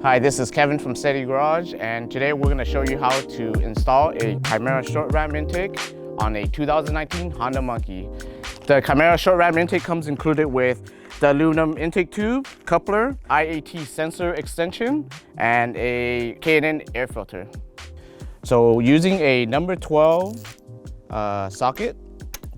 Hi, this is Kevin from Steady Garage, and today we're going to show you how to install a Chimera short ram intake on a 2019 Honda Monkey. The Chimera short ram intake comes included with the aluminum intake tube, coupler, IAT sensor extension, and a K&N air filter. So using a number 12 socket,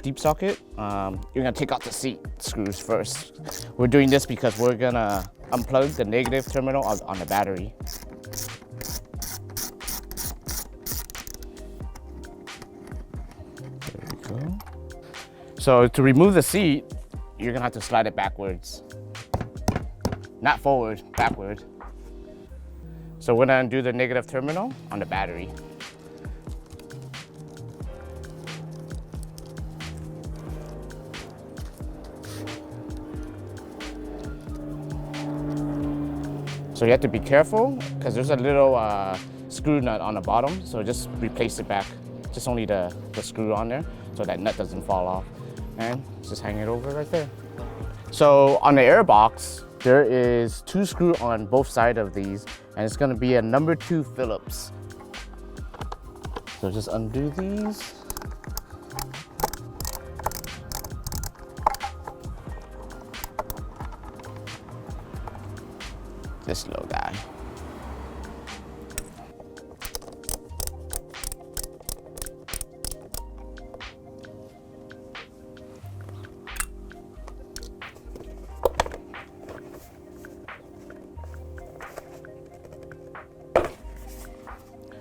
deep socket, you're gonna take out the seat screws first. We're doing this because we're gonna unplug the negative terminal on the battery. There we go. So to remove the seat, you're gonna have to slide it backwards. Not forward, backward. So we're gonna undo the negative terminal on the battery. So you have to be careful because there's a little screw nut on the bottom, so just replace it back. Just only the screw on there so that nut doesn't fall off. And just hang it over right there. So on the airbox, there is 2 screws on both sides of these, and it's gonna be a number 2 Phillips. So just undo these. This little guy.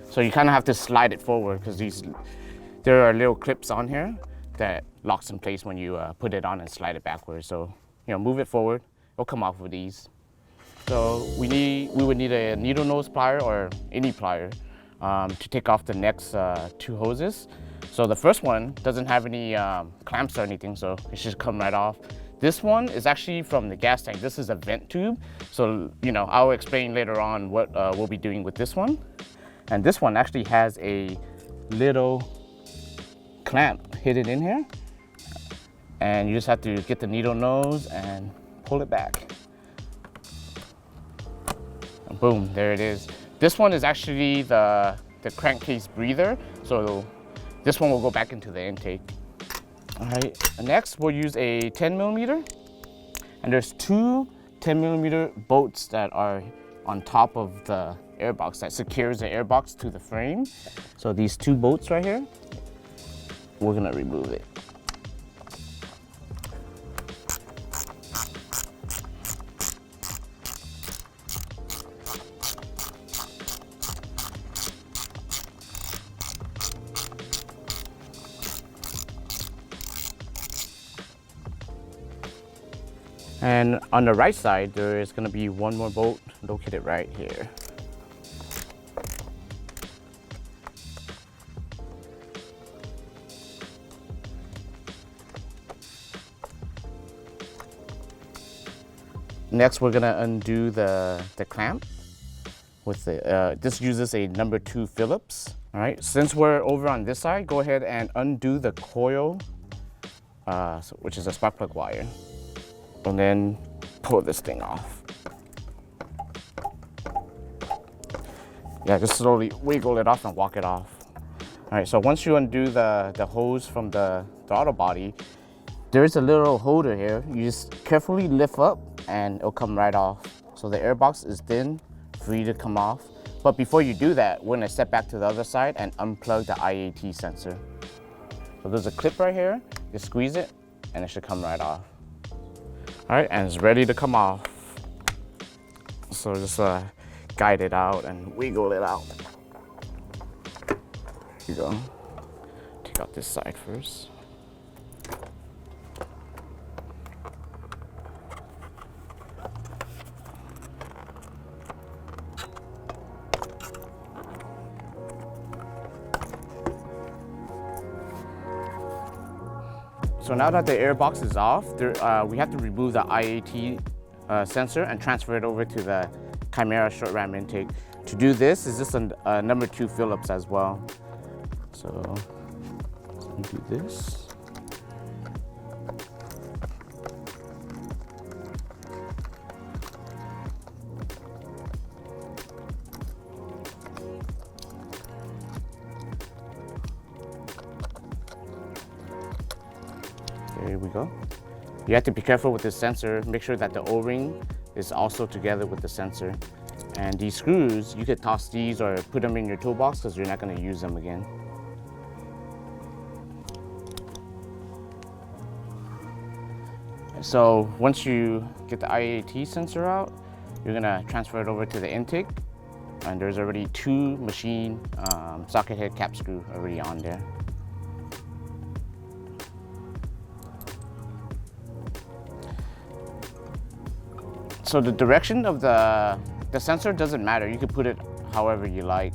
So you kind of have to slide it forward because there are little clips on here that locks in place when you put it on and slide it backwards. So move it forward. It'll come off with ease. So we would need a needle nose plier or any plier to take off the next 2 hoses. So the first one doesn't have any clamps or anything, so it should come right off. This one is actually from the gas tank. This is a vent tube. So I'll explain later on what we'll be doing with this one. And this one actually has a little clamp hidden in here. And you just have to get the needle nose and pull it back. Boom, there it is. This one is actually the crankcase breather, so this one will go back into the intake. All right, next we'll use a 10mm, and there's 2 10mm bolts that are on top of the airbox that secures the airbox to the frame. So these 2 bolts right here, we're gonna remove it. And on the right side, there is going to be 1 more bolt located right here. Next, we're going to undo the clamp with this uses a number 2 Phillips. All right, since we're over on this side, go ahead and undo the coil, which is a spark plug wire. And then pull this thing off. Yeah, just slowly wiggle it off and walk it off. All right, so once you undo the hose from the throttle body, there's a little holder here. You just carefully lift up and it'll come right off. So the airbox is then free to come off. But before you do that, we're gonna step back to the other side and unplug the IAT sensor. So there's a clip right here. You squeeze it and it should come right off. All right, and it's ready to come off. So just guide it out and wiggle it out. Here you go. Take out this side first. So now that the airbox is off, we have to remove the IAT sensor and transfer it over to the Chimera short ram intake. To do this is just a number 2 Phillips as well. So let's undo this. There we go. You have to be careful with this sensor. Make sure that the O-ring is also together with the sensor. And these screws, you could toss these or put them in your toolbox because you're not going to use them again. So once you get the IAT sensor out, you're going to transfer it over to the intake. And there's already 2 machine socket head cap screw already on there. So the direction of the sensor doesn't matter. You can put it however you like.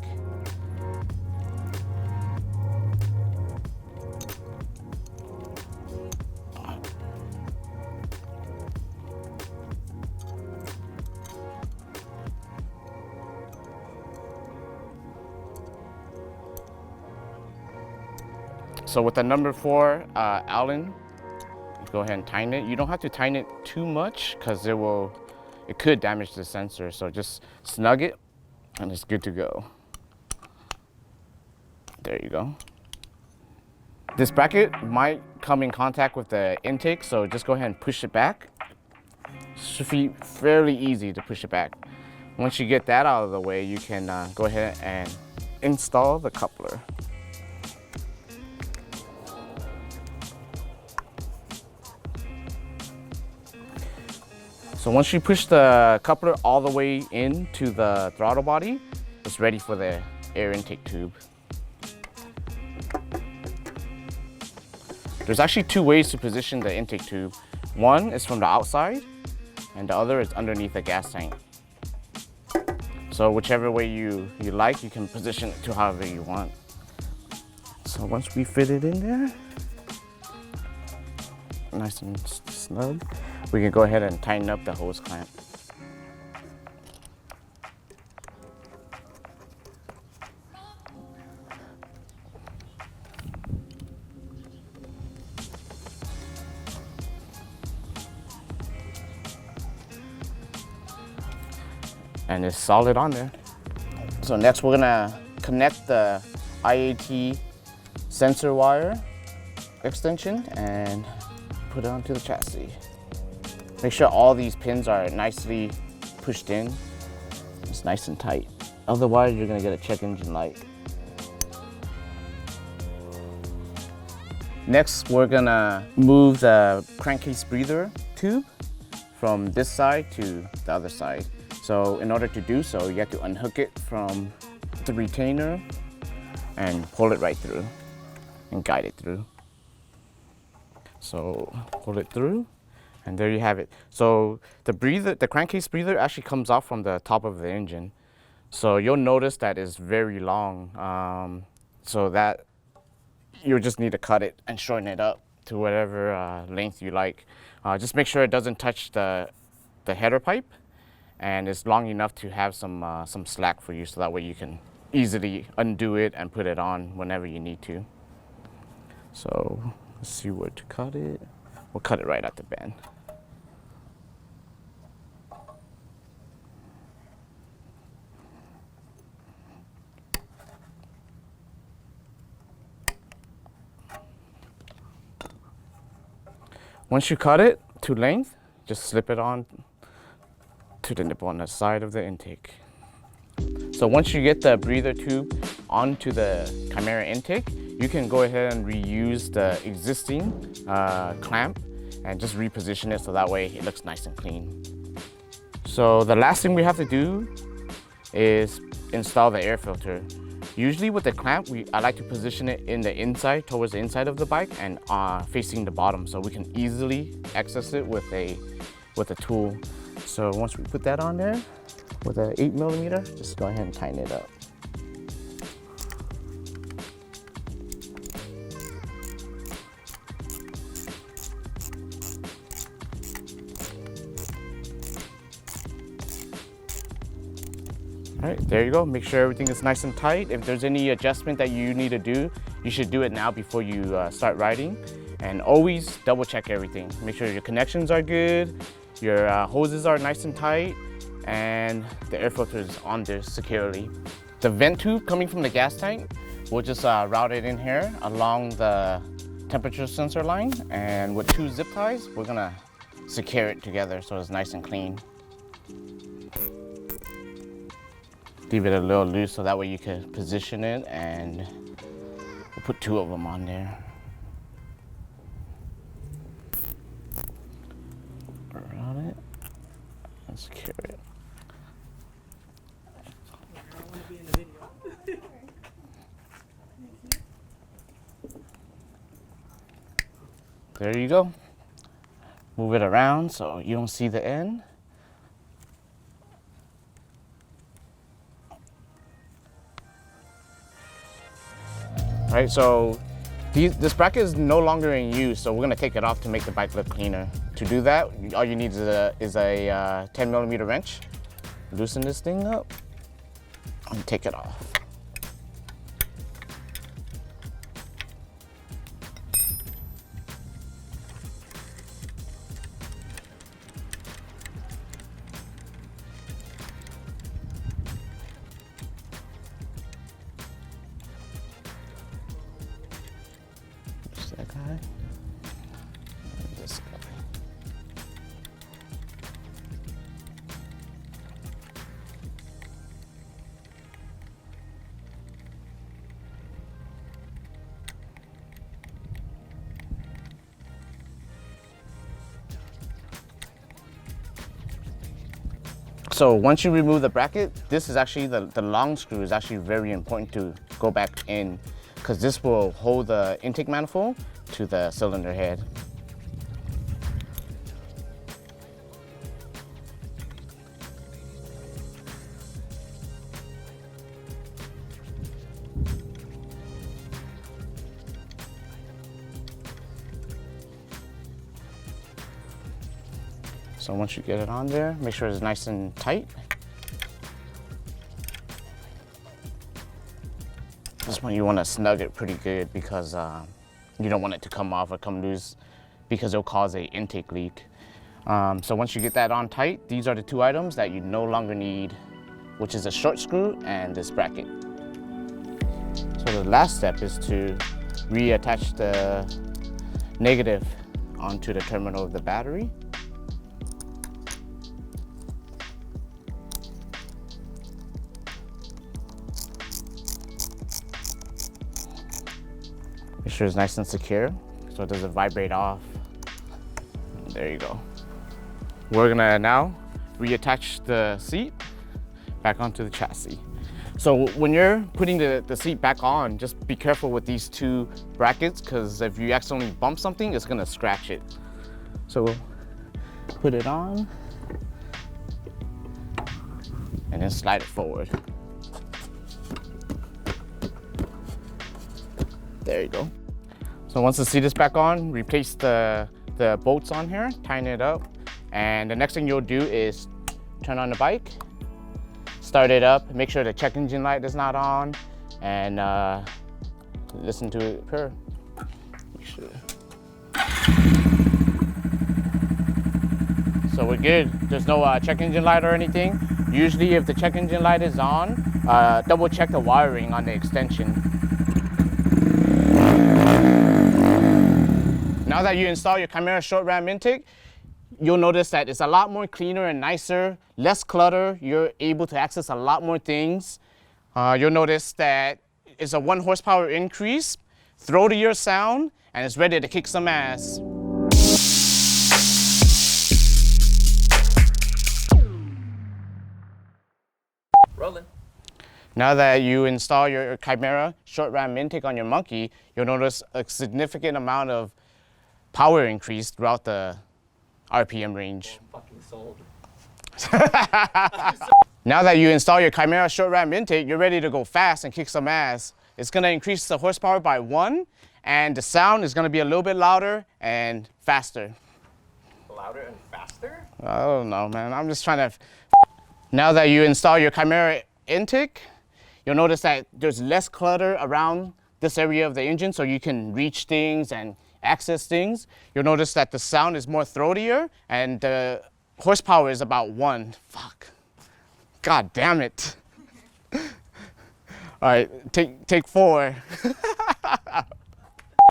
So with the number 4 Allen, go ahead and tighten it. You don't have to tighten it too much because it could damage the sensor. So just snug it and it's good to go. There you go. This bracket might come in contact with the intake, so just go ahead and push it back. It should be fairly easy to push it back. Once you get that out of the way, you can go ahead and install the coupler. So once you push the coupler all the way into the throttle body, it's ready for the air intake tube. There's actually 2 ways to position the intake tube. One is from the outside, and the other is underneath the gas tank. So whichever way you like, you can position it to however you want. So once we fit it in there, nice and snug, we can go ahead and tighten up the hose clamp. And it's solid on there. So next we're gonna connect the IAT sensor wire extension and put it onto the chassis. Make sure all these pins are nicely pushed in. It's nice and tight. Otherwise, you're gonna get a check engine light. Next, we're gonna move the crankcase breather tube from this side to the other side. So in order to do so, you have to unhook it from the retainer and pull it right through and guide it through. So pull it through. And there you have it. So the crankcase breather actually comes out from the top of the engine. So you'll notice that it's very long. So that you'll just need to cut it and shorten it up to whatever length you like. Just make sure it doesn't touch the header pipe, and it's long enough to have some slack for you, so that way you can easily undo it and put it on whenever you need to. So let's see where to cut it. We'll cut it right at the bend. Once you cut it to length, just slip it on to the nipple on the side of the intake. So once you get the breather tube onto the Chimera intake, you can go ahead and reuse the existing clamp and just reposition it so that way it looks nice and clean. So the last thing we have to do is install the air filter. Usually with the clamp, I like to position it in the inside, towards the inside of the bike, and facing the bottom, so we can easily access it with a tool. So once we put that on there with an 8mm, just go ahead and tighten it up. All right, there you go. Make sure everything is nice and tight. If there's any adjustment that you need to do, you should do it now before you start riding. And always double check everything. Make sure your connections are good, your hoses are nice and tight, and the air filter is on there securely. The vent tube coming from the gas tank, we'll just route it in here along the temperature sensor line, and with 2 zip ties, we're gonna secure it together so it's nice and clean. Leave it a little loose so that way you can position it, and we'll put 2 of them on there. Around it and secure it. There you go. Move it around so you don't see the end. All right, so this bracket is no longer in use, so we're gonna take it off to make the bike look cleaner. To do that, all you need is a 10mm wrench. Loosen this thing up and take it off. That guy and this guy. So once you remove the bracket, this is actually the long screw is actually very important to go back in, because this will hold the intake manifold to the cylinder head. So once you get it on there, make sure it's nice and tight. This one you want to snug it pretty good, because you don't want it to come off or come loose, because it'll cause an intake leak. So once you get that on tight, these are the 2 items that you no longer need, which is a short screw and this bracket. So the last step is to reattach the negative onto the terminal of the battery. Make sure it's nice and secure so it doesn't vibrate off. There you go. We're gonna now reattach the seat back onto the chassis. So when you're putting the seat back on, just be careful with these 2 brackets, because if you accidentally bump something, it's gonna scratch it. So we'll put it on and then slide it forward. There you go. So once the seat is back on, replace the bolts on here, tighten it up. And the next thing you'll do is turn on the bike, start it up, make sure the check engine light is not on, and listen to it purr. Make sure. So we're good. There's no check engine light or anything. Usually if the check engine light is on, double check the wiring on the extension. Now that you install your Chimera short ram intake, you'll notice that it's a lot more cleaner and nicer, less clutter. You're able to access a lot more things. You'll notice that it's a 1 horsepower increase, throatier sound, and it's ready to kick some ass. Rolling. Now that you install your Chimera short ram intake on your Monkey, you'll notice a significant amount of power increase throughout the RPM range. I'm fucking sold. Now that you install your Chimera short ram intake, you're ready to go fast and kick some ass. It's gonna increase the horsepower by 1, and the sound is gonna be a little bit louder and faster. Louder and faster? I don't know, man. I'm just trying to. Now that you install your Chimera intake, you'll notice that there's less clutter around this area of the engine, so you can reach things and access things. You'll notice that the sound is more throatier, and the horsepower is about 1. Fuck. God damn it. All right, take 4.